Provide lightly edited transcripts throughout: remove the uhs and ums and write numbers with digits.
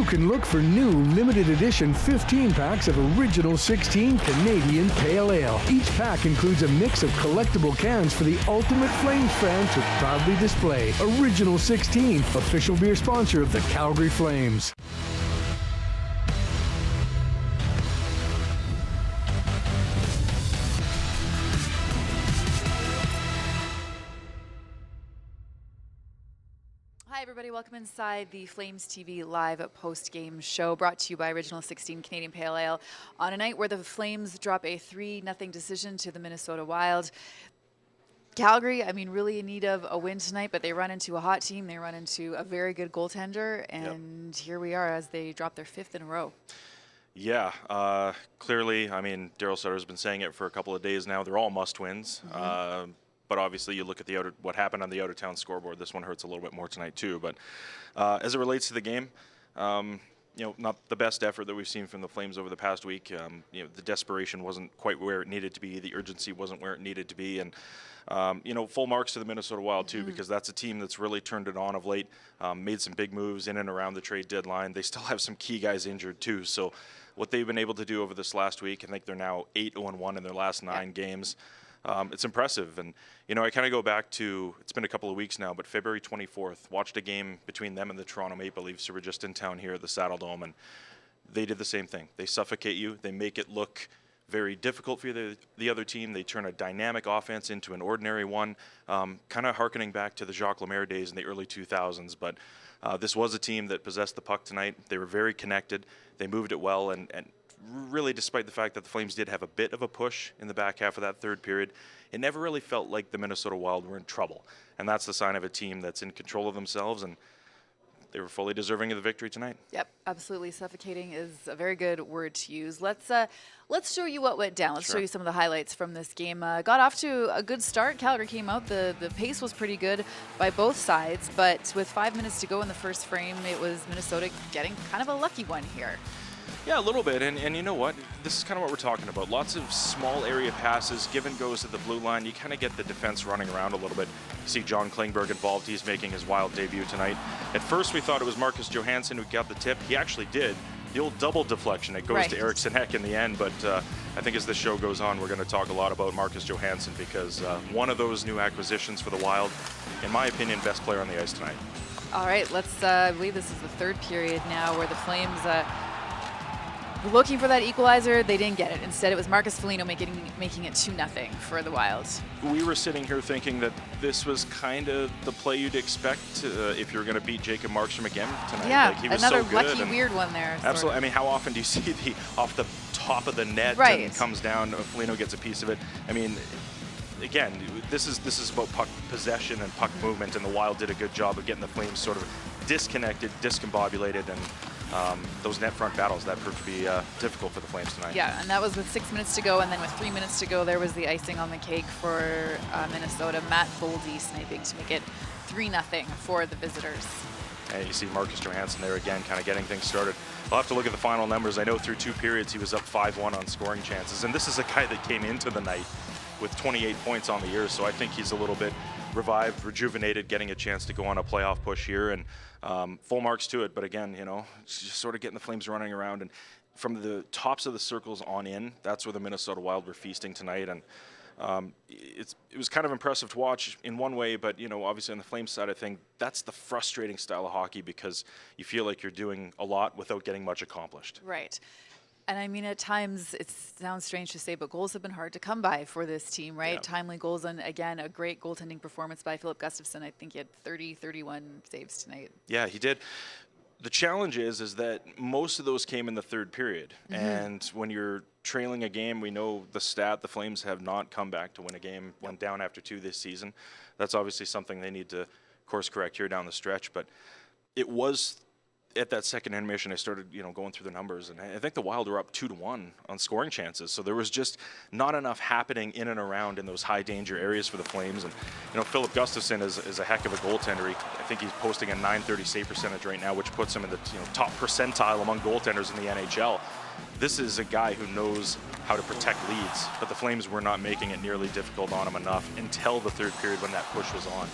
can look for new limited edition 15 packs of Original 16 Canadian Pale Ale. Each pack includes a mix of collectible cans for the ultimate Flames fan to proudly display. Original 16, official beer sponsor of the Calgary Flames. Hi everybody, welcome inside the Flames TV live post-game show brought to you by Original 16 Canadian Pale Ale on a night where the Flames drop a 3-0 decision to the Minnesota Wild. Calgary, I mean, really in need of a win tonight, but they run into a hot team. They run into a very good goaltender, and Here we are as they drop their 5th in a row. Yeah, clearly, I mean, Daryl Sutter's been saying it for a couple of days now. They're all must-wins. But obviously, you look at what happened on the out-of-town scoreboard. This one hurts a little bit more tonight too. But as it relates to the game, not the best effort that we've seen from the Flames over the past week. The desperation wasn't quite where it needed to be. The urgency wasn't where it needed to be. And full marks to the Minnesota Wild too, because that's a team that's really turned it on of late. Made some big moves in and around the trade deadline. They still have some key guys injured too. So what they've been able to do over this last week, I think they're now 8-1 in their last 9 games. It's impressive. And, I kind of go back to, it's been a couple of weeks now, but February 24th, watched a game between them and the Toronto Maple Leafs who were just in town here at the Saddle Dome, and they did the same thing. They suffocate you. They make it look very difficult for the other team. They turn a dynamic offense into an ordinary one, kind of hearkening back to the Jacques Lemaire days in the early 2000s. But this was a team that possessed the puck tonight. They were very connected. They moved it well, and really, despite the fact that the Flames did have a bit of a push in the back half of that third period, it never really felt like the Minnesota Wild were in trouble. And that's the sign of a team that's in control of themselves, and they were fully deserving of the victory tonight. Yep, absolutely. Suffocating is a very good word to use. Let's show you what went down. Let's show you some of the highlights from this game. Got off to a good start. Calgary came out. The pace was pretty good by both sides, but with 5 minutes to go in the first frame, it was Minnesota getting kind of a lucky one here. Yeah, a little bit, and you know what? This is kind of what we're talking about. Lots of small area passes, give and goes at the blue line. You kind of get the defense running around a little bit. You see John Klingberg involved. He's making his Wild debut tonight. At first, we thought it was Marcus Johansson who got the tip. He actually did. The old double deflection. It goes to Eriksson Ek in the end, but I think as the show goes on, we're going to talk a lot about Marcus Johansson because one of those new acquisitions for the Wild, in my opinion, best player on the ice tonight. All right, let's I believe this is the third period now where the Flames looking for that equalizer. They didn't get it. Instead, it was Marcus Foligno making it 2-0 for the Wild. We were sitting here thinking that this was kind of the play you'd expect if you were going to beat Jacob Markstrom again tonight. Yeah, like, he was another so good lucky, weird one there. Absolutely. I mean, how often do you see the off the top of the net and comes down, Foligno gets a piece of it? I mean, again, this is about puck possession and puck movement, and the Wild did a good job of getting the Flames sort of disconnected, discombobulated, and those net front battles, that proved to be difficult for the Flames tonight. Yeah, and that was with 6 minutes to go, and then with 3 minutes to go, there was the icing on the cake for Minnesota. Matt Boldy sniping to make it 3-0 for the visitors. And you see Marcus Johansson there again, kind of getting things started. I'll have to look at the final numbers. I know through 2 periods he was up 5-1 on scoring chances, and this is a guy that came into the night with 28 points on the year, so I think he's a little bit revived, rejuvenated, getting a chance to go on a playoff push here, and full marks to it. But again, it's just sort of getting the Flames running around, and from the tops of the circles on in, that's where the Minnesota Wild were feasting tonight, and it was kind of impressive to watch in one way, but obviously on the Flames side of things, that's the frustrating style of hockey because you feel like you're doing a lot without getting much accomplished. Right. And I mean, at times, it sounds strange to say, but goals have been hard to come by for this team, right? Yeah. Timely goals, and again, a great goaltending performance by Filip Gustavsson. I think he had 31 saves tonight. Yeah, he did. The challenge is that most of those came in the third period. And when you're trailing a game, we know the Flames have not come back to win a game, went down after 2 this season. That's obviously something they need to course correct here down the stretch. But it was at that second intermission, I started, going through the numbers, and I think the Wild were up 2-1 on scoring chances. So there was just not enough happening in and around in those high danger areas for the Flames. And Filip Gustavsson is a heck of a goaltender. I think he's posting a .930 save percentage right now, which puts him in the top percentile among goaltenders in the NHL. This is a guy who knows how to protect leads, but the Flames were not making it nearly difficult on him enough until the third period when that push was on.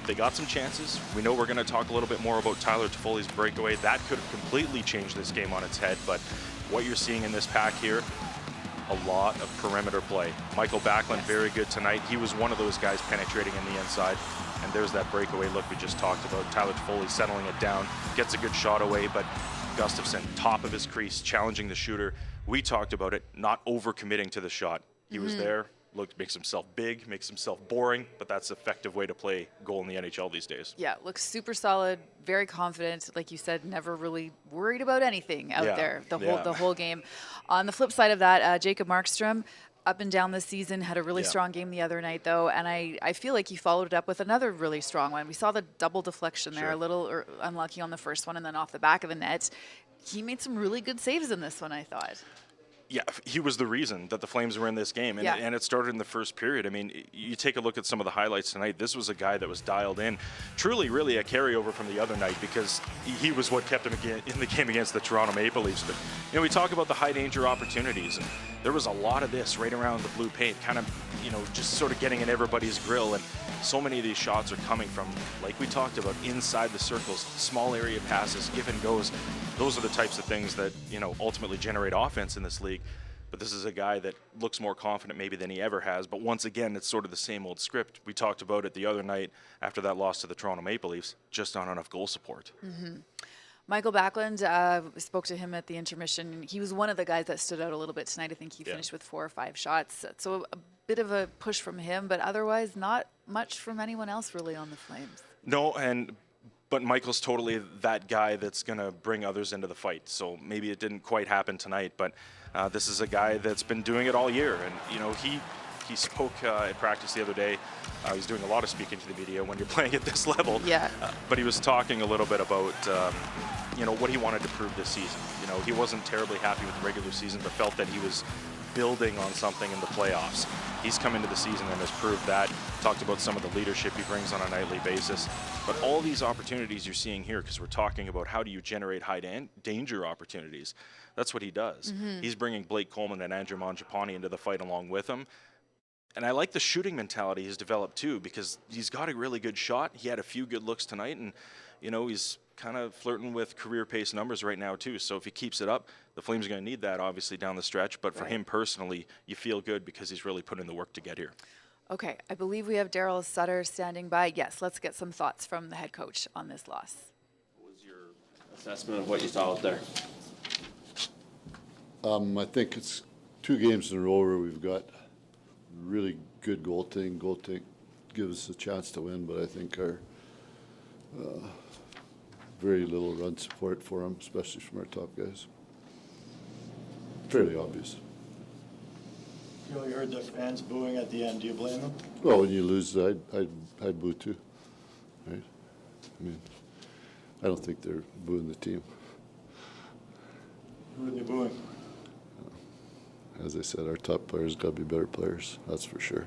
they got some chances. We know we're going to talk a little bit more about Tyler Toffoli's breakaway. That could have completely changed this game on its head, but what you're seeing in this pack here, a lot of perimeter play. Michael Backlund, very good tonight. He was one of those guys penetrating in the inside, and there's that breakaway look we just talked about. Tyler Toffoli settling it down, gets a good shot away, but Gustafsson, top of his crease, challenging the shooter. We talked about it, not overcommitting to the shot. He was there, makes himself big, makes himself boring, but that's an effective way to play goal in the NHL these days. Yeah, looks super solid, very confident. Like you said, never really worried about anything out there the whole game. On the flip side of that, Jacob Markstrom, up and down this season, had a really strong game the other night, though, and I feel like he followed it up with another really strong one. We saw the double deflection there, a little unlucky on the first one, and then off the back of the net. He made some really good saves in this one, I thought. Yeah, he was the reason that the Flames were in this game, and it started in the first period. I mean, you take a look at some of the highlights tonight. This was a guy that was dialed in, truly, really a carryover from the other night, because he was what kept him in the game against the Toronto Maple Leafs. But we talk about the high danger opportunities, and there was a lot of this right around the blue paint, kind of just sort of getting in everybody's grill. And so many of these shots are coming from, like we talked about, inside the circles, small area passes, give and goes. Those are the types of things that ultimately generate offense in this league. But this is a guy that looks more confident maybe than he ever has. But once again, it's sort of the same old script. We talked about it the other night after that loss to the Toronto Maple Leafs, just not enough goal support. Michael Backlund, spoke to him at the intermission. He was one of the guys that stood out a little bit tonight. I think he finished with 4 or 5 shots. So a bit of a push from him, but otherwise not much from anyone else really on the Flames. No, but Michael's totally that guy that's going to bring others into the fight. So maybe it didn't quite happen tonight, but this is a guy that's been doing it all year. And, he spoke at practice the other day. He's doing a lot of speaking to the media when you're playing at this level. Yeah. But he was talking a little bit about, what he wanted to prove this season. He wasn't terribly happy with the regular season, but felt that he was building on something in the playoffs. He's come into the season and has proved that. Talked about some of the leadership he brings on a nightly basis. But all these opportunities you're seeing here, because we're talking about how do you generate high danger opportunities, that's what he does. He's bringing Blake Coleman and Andrew Mangiapane into the fight along with him. And I like the shooting mentality he's developed too, because he's got a really good shot. He had a few good looks tonight, and he's kind of flirting with career pace numbers right now too. So if he keeps it up, the Flames are going to need that obviously down the stretch. But for him personally, you feel good because he's really put in the work to get here. Okay, I believe we have Daryl Sutter standing by. Yes, let's get some thoughts from the head coach on this loss. What was your assessment of what you saw out there? I think it's 2 games in a row where we've got really good goaltending. Goaltending gives us a chance to win, but I think our very little run support for them, especially from our top guys. Fairly obvious. You heard the fans booing at the end. Do you blame them? Well, when you lose, I'd boo too, right? I mean, I don't think they're booing the team. Who are they booing? As I said, our top players got to be better players. That's for sure.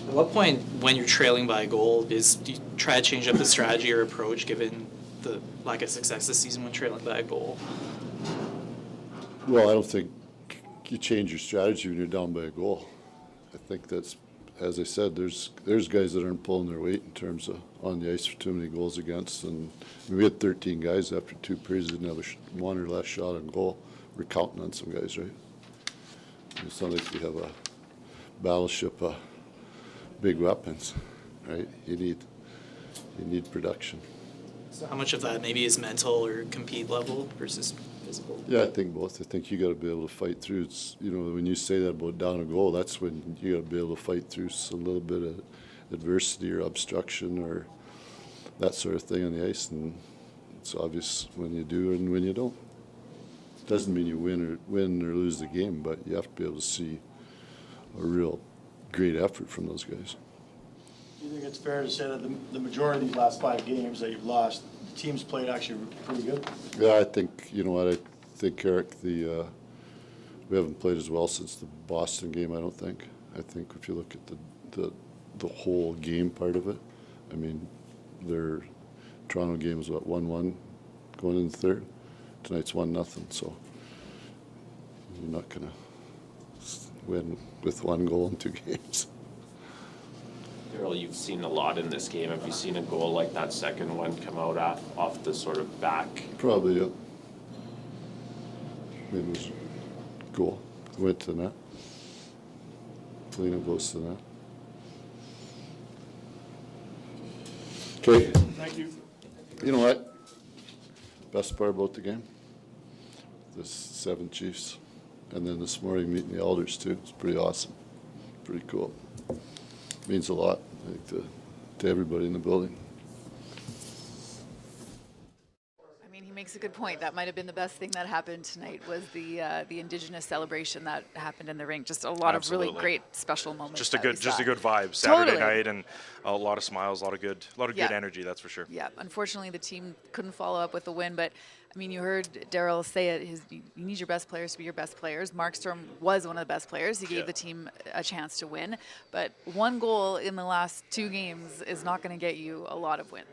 At what point, when you're trailing by a goal, do you try to change up the strategy or approach given the lack of success this season when trailing by a goal? Well, I don't think you change your strategy when you're down by a goal. I think that's, as I said, there's guys that aren't pulling their weight in terms of on the ice for too many goals against. And we had 13 guys after 2 periods that didn't have one or less shot on goal. We're counting on some guys, right? It's not like we have a battleship of big weapons, right? You need production. So how much of that maybe is mental or compete level versus physical? Yeah, I think both. I think you got to be able to fight through. It's when you say that about down a goal, that's when you got to be able to fight through a little bit of adversity or obstruction or that sort of thing on the ice, and it's obvious when you do and when you don't. Doesn't mean you win or lose the game, but you have to be able to see a real great effort from those guys. Do you think it's fair to say that the majority of these last 5 games that you've lost, the team's played actually pretty good? Yeah, I think, I think, Eric, we haven't played as well since the Boston game, I don't think. I think if you look at the whole game part of it, I mean, their Toronto game was, 1-1 going in the third? Tonight's 1-0, so you're not going to win with 1 goal in 2 games. Daryl, you've seen a lot in this game. Have you seen a goal like that second one come out off the sort of back? Probably, yeah. I mean, it was a goal. Went to the net. Polina goes to the net. Okay. Thank you. You know what? Best part about the game? The 7 Chiefs. And then this morning meeting the elders too. It's pretty awesome. Pretty cool. Means a lot, I think, to everybody in the building. I mean, he makes a good point. That might have been the best thing that happened tonight was the Indigenous celebration that happened in the rink. Just a lot of really Absolutely. great special moments. Just a that we good, just saw. a good vibe. Saturday Totally. night, and a lot of smiles, a lot of good Yeah. energy. That's for sure. Yeah, unfortunately, the team couldn't follow up with the win. But I mean, you heard Daryl say it. You need your best players to be your best players. Markstrom was one of the best players. He gave Yeah. the team a chance to win. But one goal in the last 2 games is not going to get you a lot of wins.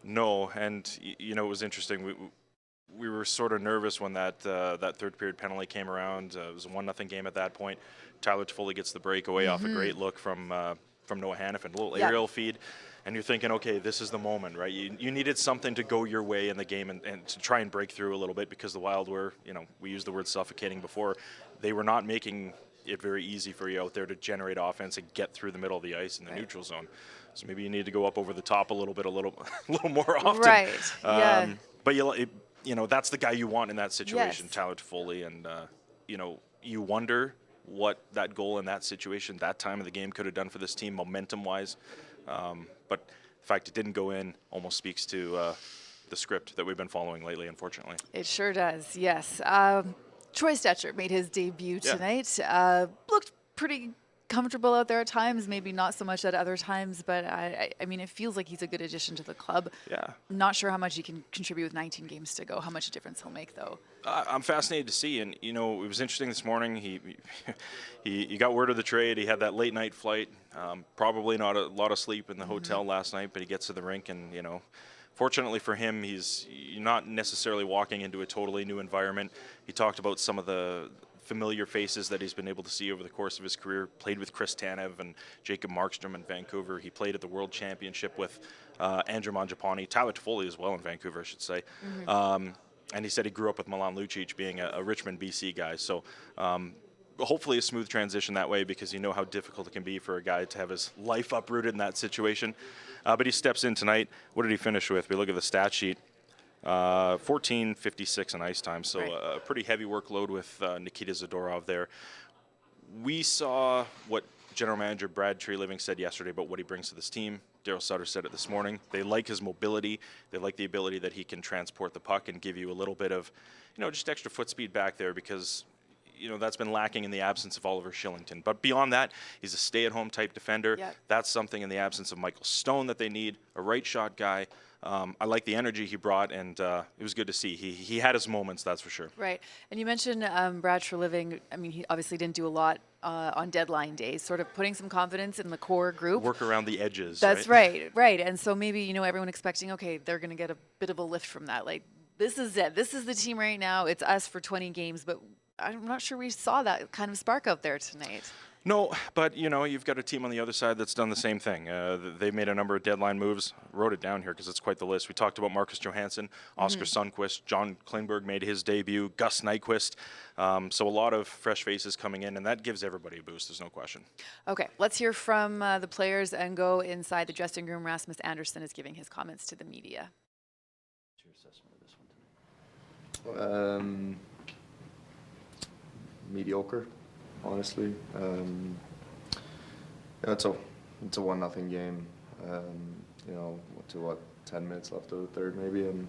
No, and you know, it was interesting. We were sort of nervous when that third period penalty came around. It was a 1-0 game at that point. Tyler Toffoli gets the breakaway off a great look from Noah Hannafin, a little Yeah. aerial feed. And you're thinking, okay, this is the moment, right? You needed something to go your way in the game and to try and break through a little bit, because the Wild were, you know, we used the word suffocating before. They were not making it very easy for you out there to generate offense and get through the middle of the ice in the neutral zone. So maybe you need to go up over the top a little bit, a little more often. Right, yeah. But you know, that's the guy you want in that situation, Yes. Tyler Toffoli. And, you know, you wonder what that goal in that situation, that time of the game, could have done for this team momentum-wise. But the fact it didn't go in almost speaks to the script that we've been following lately, unfortunately. It sure does, yes. Troy Stetcher made his debut Yeah. tonight. Looked pretty comfortable out there at times, maybe not so much at other times, but I mean, it feels like he's a good addition to the club. Yeah. Not sure how much he can contribute with 19 games to go, how much a difference he'll make, though. I'm fascinated to see, and you know, it was interesting this morning. He got word of the trade. He had that late night flight. Probably not a lot of sleep in the hotel last night, but he gets to the rink, and you know, fortunately for him, he's not necessarily walking into a totally new environment. He talked about some of the familiar faces that he's been able to see over the course of his career. Played with Chris Tanev and Jacob Markstrom in Vancouver. He played at the World Championship with Andrew Mangiapane, Tyler Toffoli as well in Vancouver, I should say. And he said he grew up with Milan Lucic, being a Richmond, BC guy. So hopefully a smooth transition that way, because you know how difficult it can be for a guy to have his life uprooted in that situation. But he steps in tonight. What did he finish with? We look at the stat sheet. 14:56 in ice time, so Right. a pretty heavy workload with Nikita Zadorov there. We saw what General Manager Brad Treliving said yesterday about what he brings to this team. Daryl Sutter said it this morning. They like his mobility. They like the ability that he can transport the puck and give you a little bit of, you know, just extra foot speed back there, because you know, that's been lacking in the absence of Oliver Shillington. But beyond that, he's a stay-at-home type defender. Yep. That's something in the absence of Michael Stone that they need, a right shot guy. I like the energy he brought, and it was good to see. He had his moments, that's for sure. Right. And you mentioned Brad Treliving. I mean, he obviously didn't do a lot on deadline day, sort of putting some confidence in the core group. Work around the edges. That's right, right. And so maybe, you know, everyone expecting, okay, they're going to get a bit of a lift from that. Like, this is it. This is the team right now. It's us for 20 games. But I'm not sure we saw that kind of spark out there tonight. No, but, you know, you've got a team on the other side that's done the same thing. They've made a number of deadline moves. Wrote it down here because it's quite the list. We talked about Marcus Johansson, Oscar Sundqvist, John Klingberg made his debut, Gus Nyquist. So a lot of fresh faces coming in, and that gives everybody a boost, there's no question. Okay, let's hear from the players and go inside the dressing room. Rasmus Andersson is giving his comments to the media. What's your assessment of this one tonight? Mediocre, honestly. Yeah, it's a 1-0 game. You know, to 10 minutes left of the third maybe, and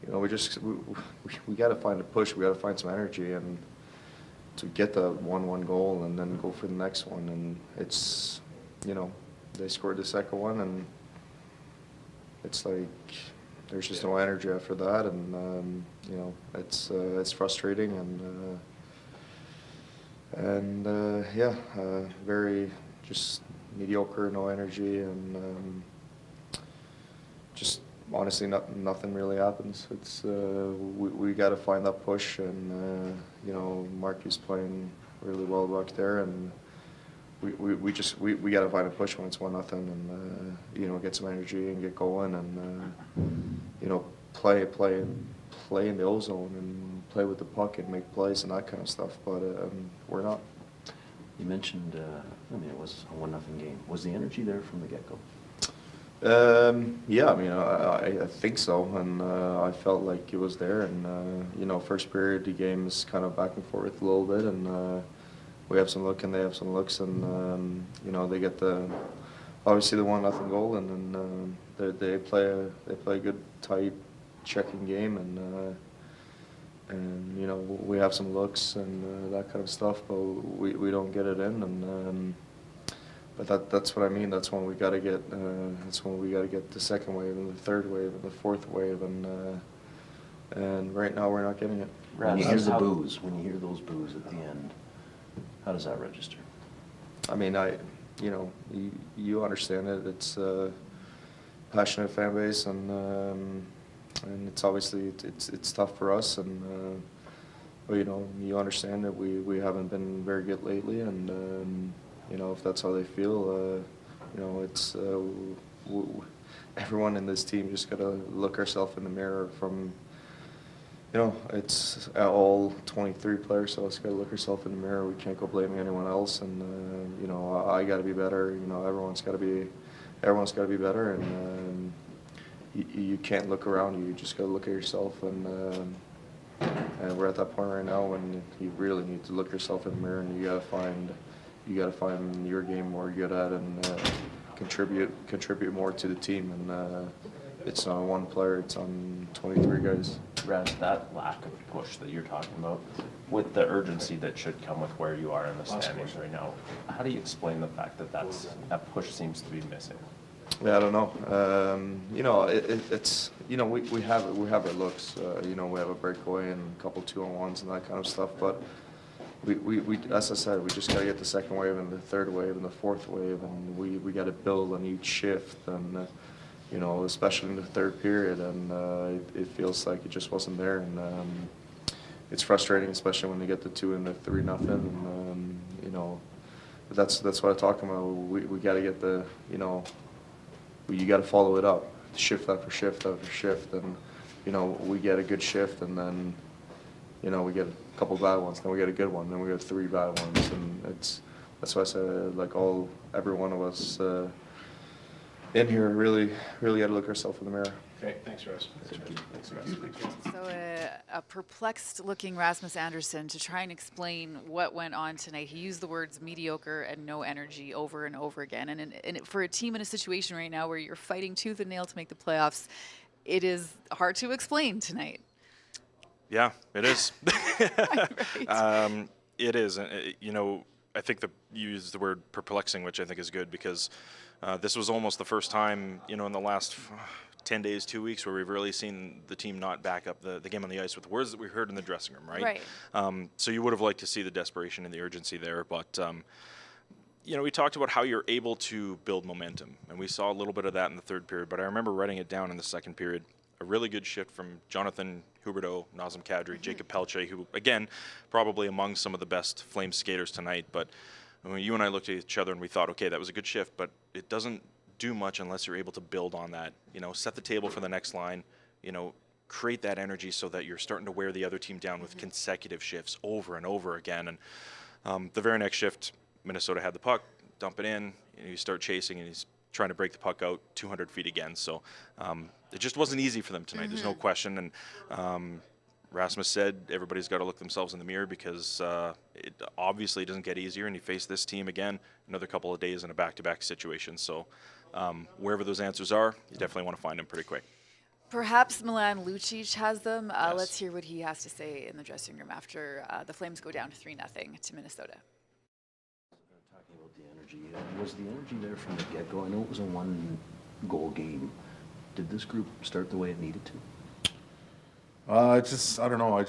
you know, we got to find a push. We got to find some energy and to get the 1-1 goal and then go for the next one. And it's, you know, they scored the second one, and it's like there's just no energy after that, and you know, it's frustrating and yeah, very just mediocre, no energy, and just honestly nothing really happens. It's we got to find that push, and you know, Mark is playing really well back there, and we got to find a push when it's 1-0, and you know, get some energy and get going, and you know, play in the ozone and play with the puck and make plays and that kind of stuff. But we're not. You mentioned, I mean, it was a 1-0 game. Was the energy there from the get-go? Yeah, I mean, I think so, and I felt like it was there. And you know, first period, the game is kind of back and forth a little bit, and we have some look and they have some looks, and you know, they get obviously the 1-0 goal, and then they play a good tight checking game, and you know, we have some looks and that kind of stuff, but we don't get it in, and but that's what I mean. That's when we got to get. That's when we got to get the second wave and the third wave and the fourth wave, and right now we're not getting it. When you hear the boos, when you hear those boos at the end, how does that register? I mean, you know, you understand it. It's a passionate fan base, and it's obviously it's tough for us, and but you know, you understand that we haven't been very good lately, and you know, if that's how they feel, you know, it's everyone in this team just gotta look ourselves in the mirror. From, you know, it's all 23 players, so us gotta look ourselves in the mirror. We can't go blaming anyone else, and you know, I gotta be better. You know, everyone's gotta be better, and you can't look around. You just gotta look at yourself, and we're at that point right now when you really need to look yourself in the mirror, and you gotta find your game more good at, and contribute more to the team. And it's not on one player; it's on 23 guys. Raz, that lack of push that you're talking about, with the urgency that should come with where you are in the standings right now, how do you explain the fact that push seems to be missing? Yeah, I don't know. You know, it's, you know, we have our looks. You know, we have a breakaway and a couple 2-on-1s and that kind of stuff, but. We as I said, we just got to get the second wave and the third wave and the fourth wave, and we got to build on each shift, and you know, especially in the third period, and it feels like it just wasn't there, and it's frustrating, especially when they get the 2 and the 3-0, and you know, but that's what I'm talking about. We got to get the, you know, you got to follow it up, shift after shift after shift, and you know, we get a good shift, and then, you know, we get a couple bad ones, then we get a good one, then we get 3 bad ones, and that's why I said, like, every one of us in here really got to look ourselves in the mirror. Okay, thanks, Russ. So a perplexed-looking Rasmus Andersson to try and explain what went on tonight. He used the words mediocre and no energy over and over again. And for a team in a situation right now where you're fighting tooth and nail to make the playoffs, it is hard to explain tonight. Yeah, it is. Right. It is. You know, I think you used the word perplexing, which I think is good, because this was almost the first time, you know, in the last 10 days, 2 weeks, where we've really seen the team not back up the game on the ice with the words that we heard in the dressing room, right? Right. So you would have liked to see the desperation and the urgency there, but you know, we talked about how you're able to build momentum, and we saw a little bit of that in the third period, but I remember writing it down in the second period. A really good shift from Jonathan Huberdeau, Nazem Kadri, Jacob Pelche, who, again, probably among some of the best Flames skaters tonight. But when you and I looked at each other and we thought, okay, that was a good shift, but it doesn't do much unless you're able to build on that. You know, set the table for the next line, you know, create that energy so that you're starting to wear the other team down with consecutive shifts over and over again. And the very next shift, Minnesota had the puck, dump it in, you start chasing, and he's trying to break the puck out 200 feet again. So it just wasn't easy for them tonight. There's no question. And Rasmus said everybody's got to look themselves in the mirror, because it obviously doesn't get easier, and you face this team again another couple of days in a back-to-back situation. So wherever those answers are, you definitely want to find them pretty quick. Perhaps Milan Lucic has them. Yes. Let's hear what he has to say in the dressing room after the Flames go down 3-0 to Minnesota. Talking about the energy, was the energy there from the get-go? I know it was a 1-goal game. Did this group start the way it needed to? I don't know. I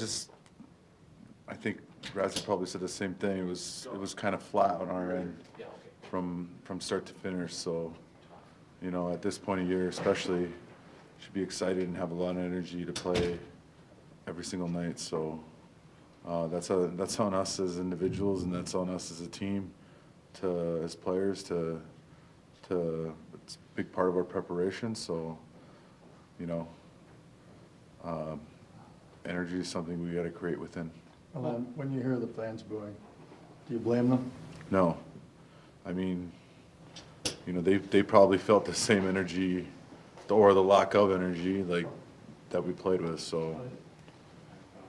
think Raz probably said the same thing. It was kind of flat on our end from start to finish. So, you know, at this point of year, especially, should be excited and have a lot of energy to play every single night. So that's on us as individuals, and that's on us as a team as players it's a big part of our preparation. So, you know, energy is something we got to create within. Well, then, when you hear the fans booing, do you blame them? No, I mean, you know, they probably felt the same energy or the lack of energy like that we played with. So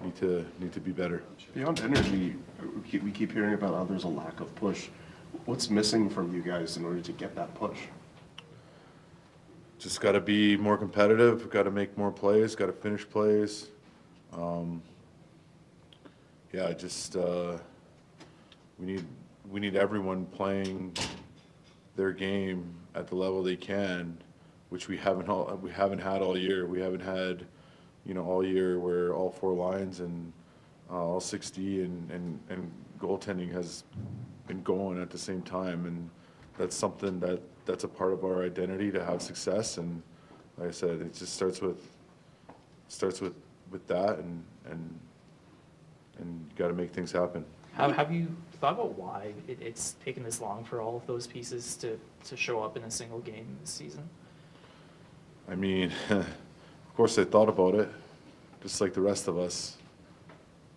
need to be better. Beyond energy, we keep hearing about how there's a lack of push. What's missing from you guys in order to get that push? Just got to be more competitive. Got to make more plays. Got to finish plays. Yeah, just we need everyone playing their game at the level they can, which we haven't had all year. We haven't had, you know, all year where all 4 lines and all 60 and goaltending has been going at the same time, and that's something that's a part of our identity to have success. And like I said, it just starts with that, and got to make things happen. Have you thought about why it's taken this long for all of those pieces to show up in a single game this season? I mean, of course I thought about it, just like the rest of us,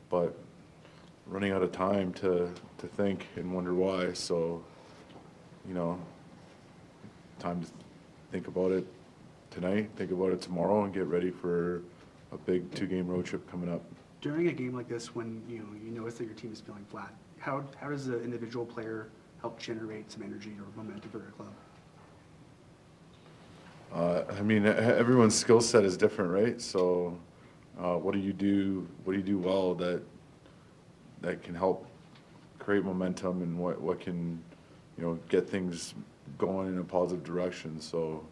but running out of time to think and wonder why. So, you know, time to think about it tonight, think about it tomorrow, and get ready for a big 2-game road trip coming up. During a game like this, when you notice that your team is feeling flat, how does the individual player help generate some energy or momentum for their club? I mean, everyone's skill set is different, right? So, what do you do well that can help create momentum, and what can, you know, get things going in a positive direction? So,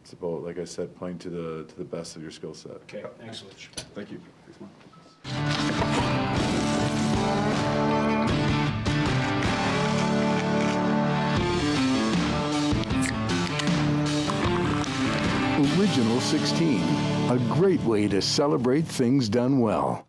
it's about, like I said, playing to the best of your skill set. Okay, thanks so much. Thank you. Thanks, Mark. Original 16, a great way to celebrate things done well.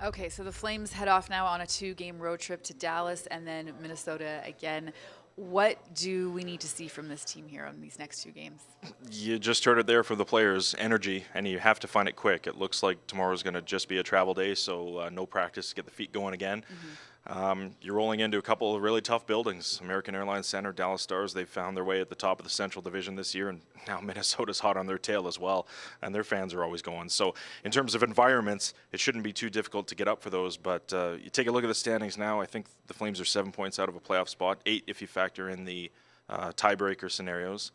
Okay, so the Flames head off now on a 2-game road trip to Dallas and then Minnesota again. What do we need to see from this team here on these next 2 games? You just heard it there from the players, energy, and you have to find it quick. It looks like tomorrow's going to just be a travel day, so no practice to get the feet going again. You're rolling into a couple of really tough buildings. American Airlines Center, Dallas Stars, they've found their way at the top of the Central Division this year, and now Minnesota's hot on their tail as well, and their fans are always going. So in terms of environments, it shouldn't be too difficult to get up for those, but you take a look at the standings now. I think the Flames are 7 points out of a playoff spot, 8 if you factor in the tiebreaker scenarios.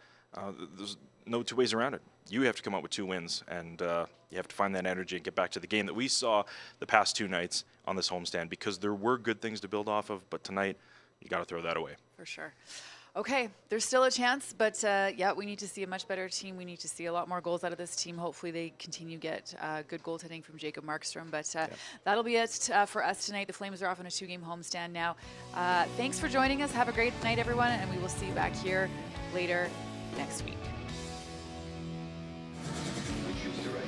There's no 2 ways around it. You have to come up with 2 wins, and you have to find that energy and get back to the game that we saw the past 2 nights on this homestand, because there were good things to build off of, but tonight you got to throw that away. For sure. Okay, there's still a chance, but yeah, we need to see a much better team. We need to see a lot more goals out of this team. Hopefully they continue to get good goaltending from Jacob Markstrom, but that'll be it for us tonight. The Flames are off on a 2-game homestand now. Thanks for joining us. Have a great night, everyone, and we will see you back here later next week. Choose the right